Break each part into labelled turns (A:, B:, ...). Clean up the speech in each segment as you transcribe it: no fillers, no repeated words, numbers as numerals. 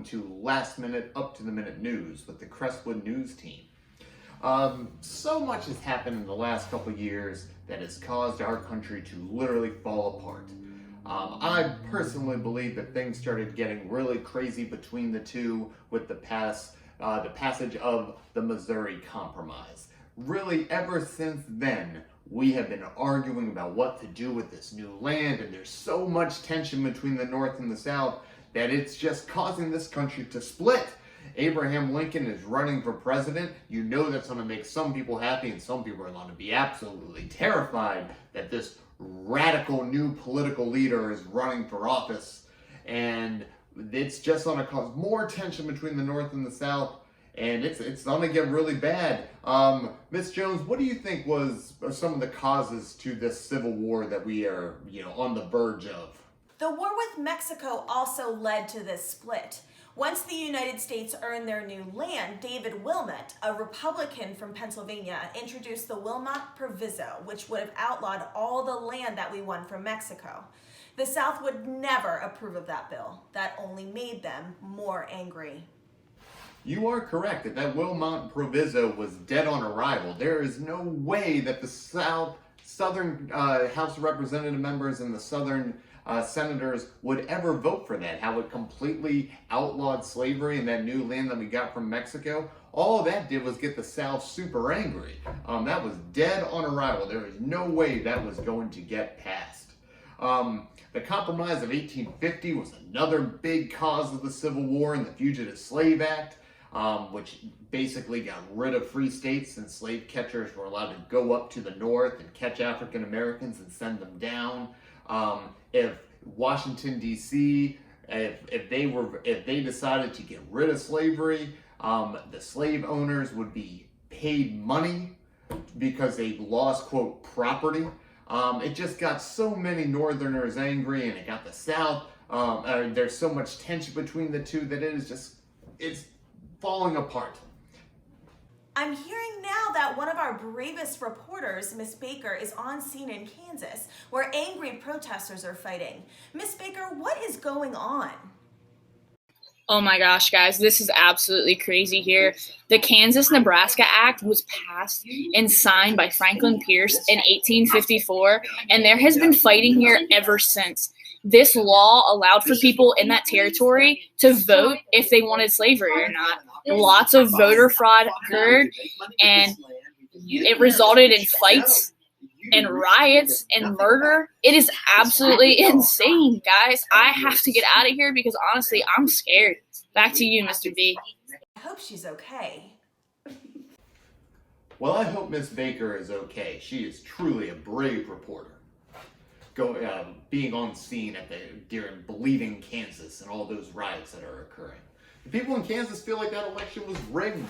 A: to last minute, up to the minute news with the Crestwood News team. So much has happened in the last couple of years that has caused our country to literally fall apart. I personally believe that things started getting really crazy between the two with the passage of the Missouri Compromise. Really, ever since then, we have been arguing about what to do with this new land, and there's so much tension between the North and the South that it's just causing this country to split. Abraham Lincoln is running for president. You know that's going to make some people happy, and some people are going to be absolutely terrified that this radical new political leader is running for office. And it's just going to cause more tension between the North and the South, and it's going to get really bad. Miss Jones, what do you think was some of the causes to this civil war that we are, on the verge of?
B: The war with Mexico also led to this split. Once the United States earned their new land, David Wilmot, a Republican from Pennsylvania, introduced the Wilmot Proviso, which would have outlawed all the land that we won from Mexico. The South would never approve of that bill. That only made them more angry.
A: You are correct that Wilmot Proviso was dead on arrival. There is no way that the Southern House of Representative members and the Southern senators would ever vote for that. How it completely outlawed slavery in that new land that we got from Mexico. All that did was get the South super angry. That was dead on arrival. There is no way that was going to get passed. The Compromise of 1850 was another big cause of the Civil War, and the Fugitive Slave Act, which basically got rid of free states, and slave catchers were allowed to go up to the north and catch African Americans and send them down. If Washington D.C. if they decided to get rid of slavery, the slave owners would be paid money because they lost, quote, property. It just got so many Northerners angry, and it got the South. There's so much tension between the two that it's falling apart.
B: I'm hearing now that one of our bravest reporters, Miss Baker, is on scene in Kansas, where angry protesters are fighting. Miss Baker, what is going on?
C: Oh my gosh, guys, this is absolutely crazy here. The Kansas-Nebraska Act was passed and signed by Franklin Pierce in 1854, and there has been fighting here ever since. This law allowed for people in that territory to vote if they wanted slavery or not. Lots of voter fraud occurred, and it resulted in fights and riots and murder. It is absolutely insane, guys. I have to get out of here because honestly, I'm scared. Back to you, Mr. B.
B: I hope she's okay.
A: Well, I hope Miss Baker is okay. She is truly a brave reporter. Being on scene during Bleeding Kansas and all those riots that are occurring. The people in Kansas feel like that election was rigged.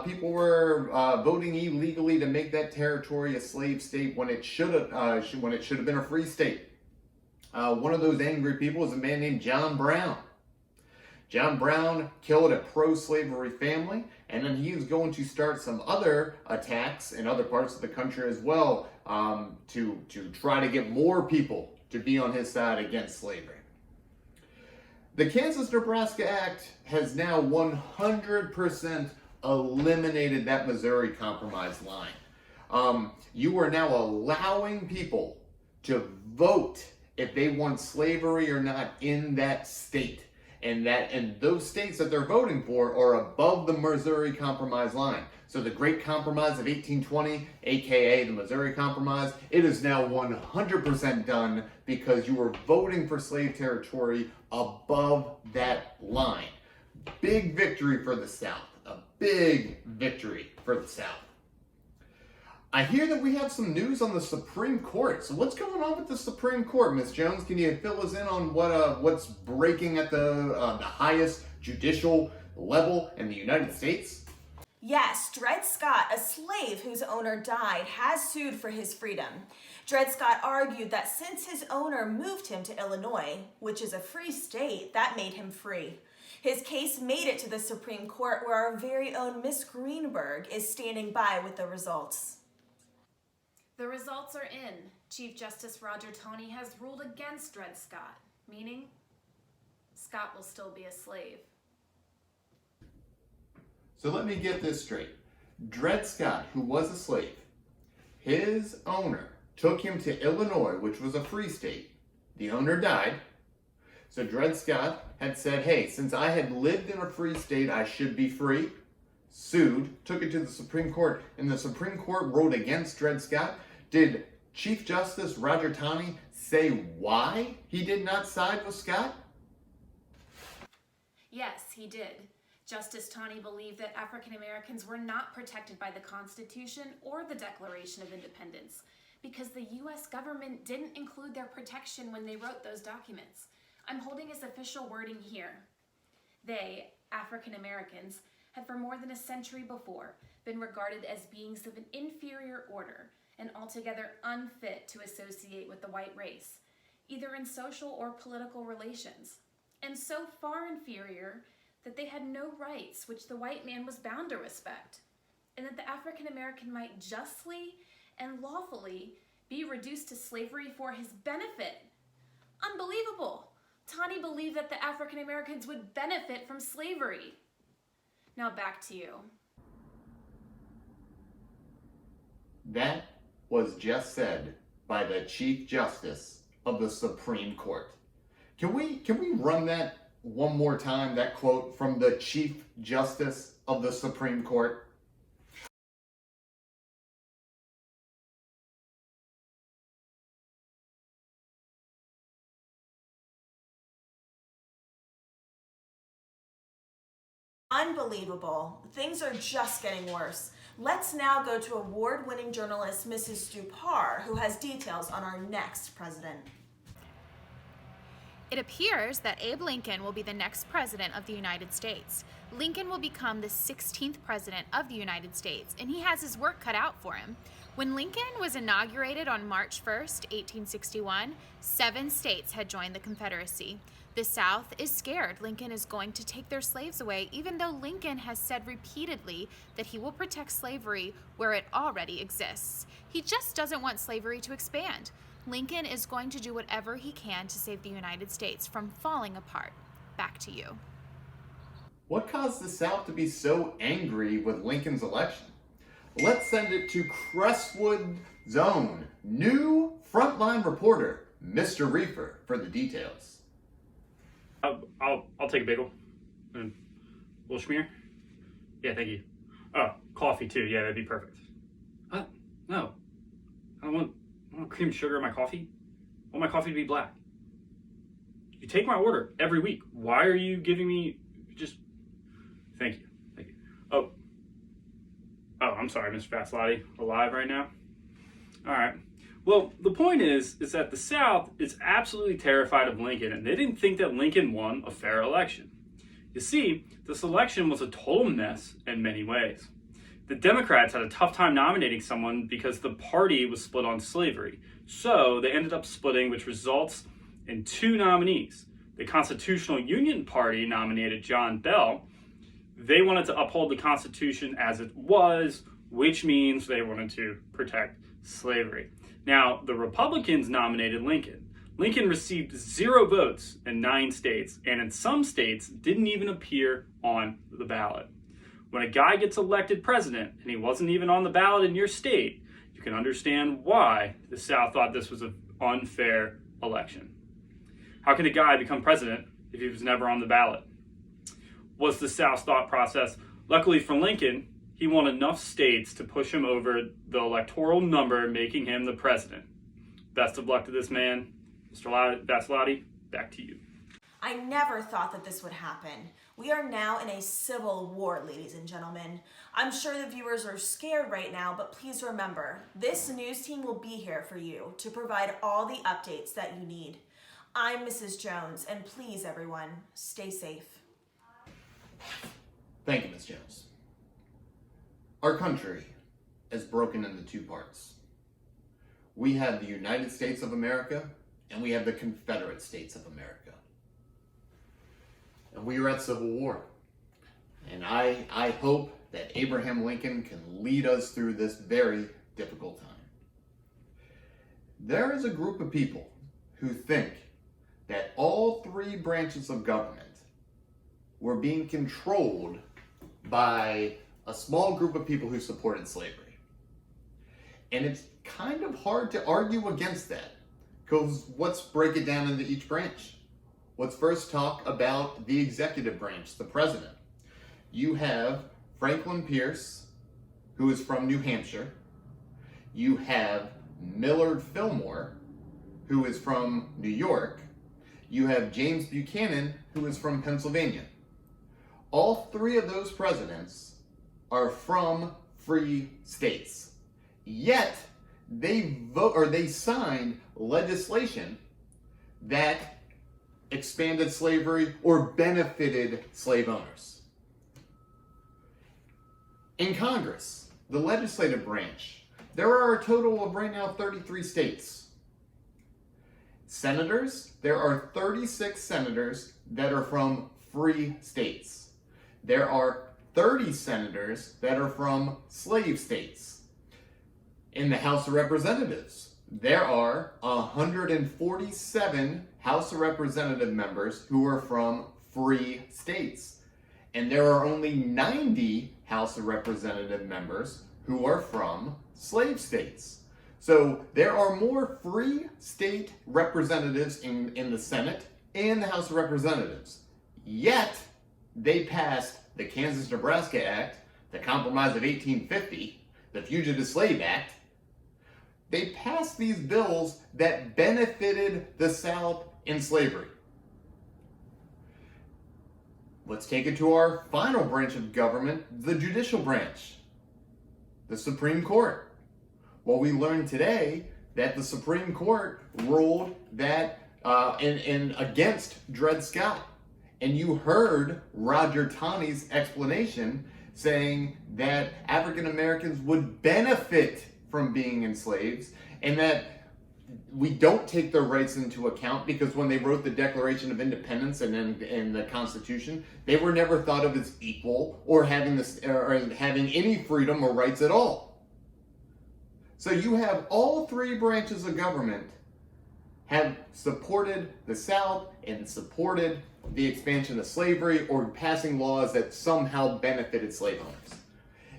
A: People were voting illegally to make that territory a slave state when it should have been a free state. One of those angry people is a man named John Brown. John Brown killed a pro-slavery family, and then he is going to start some other attacks in other parts of the country as well, to try to get more people to be on his side against slavery. The Kansas-Nebraska Act has now 100% eliminated that Missouri Compromise line. You are now allowing people to vote if they want slavery or not in that state. And those states that they're voting for are above the Missouri Compromise line. So the Great Compromise of 1820, aka the Missouri Compromise, it is now 100% done because you were voting for slave territory above that line. Big victory for the South. A big victory for the South. I hear that we have some news on the Supreme Court. So what's going on with the Supreme Court, Ms. Jones? Can you fill us in on what's breaking at the highest judicial level in the United States?
B: Yes, Dred Scott, a slave whose owner died, has sued for his freedom. Dred Scott argued that since his owner moved him to Illinois, which is a free state, that made him free. His case made it to the Supreme Court, where our very own Miss Greenberg is standing by with the results.
D: The results are in. Chief Justice Roger Taney has ruled against Dred Scott, meaning Scott will still be a slave.
A: So let me get this straight. Dred Scott, who was a slave, his owner took him to Illinois, which was a free state. The owner died. So Dred Scott had said, hey, since I had lived in a free state, I should be free. Sued, took it to the Supreme Court, and the Supreme Court ruled against Dred Scott. Did Chief Justice Roger Taney say why he did not side with Scott?
D: Yes, he did. Justice Taney believed that African Americans were not protected by the Constitution or the Declaration of Independence because the U.S. government didn't include their protection when they wrote those documents. I'm holding his official wording here. They, African Americans, had for more than a century before been regarded as beings of an inferior order and altogether unfit to associate with the white race, either in social or political relations, and so far inferior that they had no rights which the white man was bound to respect, and that the African American might justly and lawfully be reduced to slavery for his benefit. Unbelievable! Taney believed that the African Americans would benefit from slavery. Now back to you.
A: That was just said by the Chief Justice of the Supreme Court. Can we run that one more time, that quote from the Chief Justice of the Supreme Court?
B: Unbelievable. Things are just getting worse. Let's now go to award-winning journalist Mrs. Dupar, who has details on our next president.
E: It appears that Abe Lincoln will be the next president of the United States. Lincoln will become the 16th president of the United States, and he has his work cut out for him. When Lincoln was inaugurated on March 1st, 1861, 7 states had joined the Confederacy. The South is scared Lincoln is going to take their slaves away, even though Lincoln has said repeatedly that he will protect slavery where it already exists. He just doesn't want slavery to expand. Lincoln is going to do whatever he can to save the United States from falling apart. Back to you.
A: What caused the South to be so angry with Lincoln's election? Let's send it to Crestwood's own new frontline reporter, Mr. Reefer, for the details.
F: I'll take a bagel and a little schmear. Yeah, thank you. Oh, coffee too. Yeah, that'd be perfect. No, I don't want cream sugar in my coffee. I want my coffee to be black. You take my order every week. Why are you giving me just? Thank you. Oh, I'm sorry, Mr. Faslati. Alive right now? All right. Well, the point is that the South is absolutely terrified of Lincoln, and they didn't think that Lincoln won a fair election. You see, this election was a total mess in many ways. The Democrats had a tough time nominating someone because the party was split on slavery. So they ended up splitting, which results in 2 nominees. The Constitutional Union Party nominated John Bell. They wanted to uphold the Constitution as it was, which means they wanted to protect slavery. Now, the Republicans nominated Lincoln. Lincoln received 0 votes in 9 states, and in some states didn't even appear on the ballot. When a guy gets elected president and he wasn't even on the ballot in your state, you can understand why the South thought this was an unfair election. How could a guy become president if he was never on the ballot? Was the South's thought process. Luckily for Lincoln, he won enough states to push him over the electoral number, making him the president. Best of luck to this man. Mr. Vasilati, back to you.
B: I never thought that this would happen. We are now in a civil war, ladies and gentlemen. I'm sure the viewers are scared right now, but please remember, this news team will be here for you to provide all the updates that you need. I'm Mrs. Jones, and please, everyone, stay safe.
A: Thank you, Ms. Jones. Our country is broken into 2 parts. We have the United States of America, and we have the Confederate States of America. And we are at civil war. And I hope that Abraham Lincoln can lead us through this very difficult time. There is a group of people who think that all 3 branches of government were being controlled by a small group of people who supported slavery. And it's kind of hard to argue against that, because let's break it down into each branch. Let's first talk about the executive branch, the president. You have Franklin Pierce, who is from New Hampshire. You have Millard Fillmore, who is from New York. You have James Buchanan, who is from Pennsylvania. All three of those presidents are from free states. Yet they signed legislation that expanded slavery or benefited slave owners. In Congress, the legislative branch, there are a total of right now 33 states. Senators, there are 36 senators that are from free states. There are 30 senators that are from slave states. In the House of Representatives, there are 147 House of Representative members who are from free states. And there are only 90 House of Representative members who are from slave states. So there are more free state representatives in the Senate and the House of Representatives. Yet, they passed the Kansas-Nebraska Act, the Compromise of 1850, the Fugitive Slave Act. They passed these bills that benefited the South in slavery. Let's take it to our final branch of government, the judicial branch, the Supreme Court. Well, we learned today that the Supreme Court ruled that against Dred Scott. And you heard Roger Taney's explanation saying that African Americans would benefit from being enslaved, and that we don't take their rights into account because when they wrote the Declaration of Independence and in the Constitution, they were never thought of as equal or having any freedom or rights at all. So you have all three branches of government have supported the South and supported the expansion of slavery or passing laws that somehow benefited slave owners.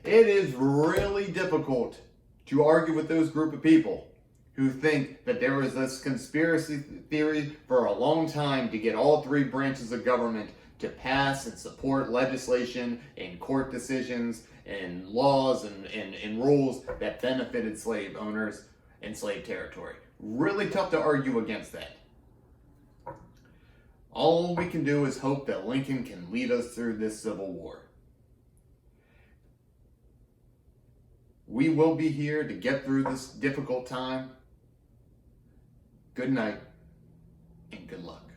A: It is really difficult to argue with those group of people who think that there was this conspiracy theory for a long time to get all three branches of government to pass and support legislation and court decisions and laws and rules that benefited slave owners and slave territory. Really tough to argue against that. All we can do is hope that Lincoln can lead us through this Civil War. We will be here to get through this difficult time. Good night and good luck.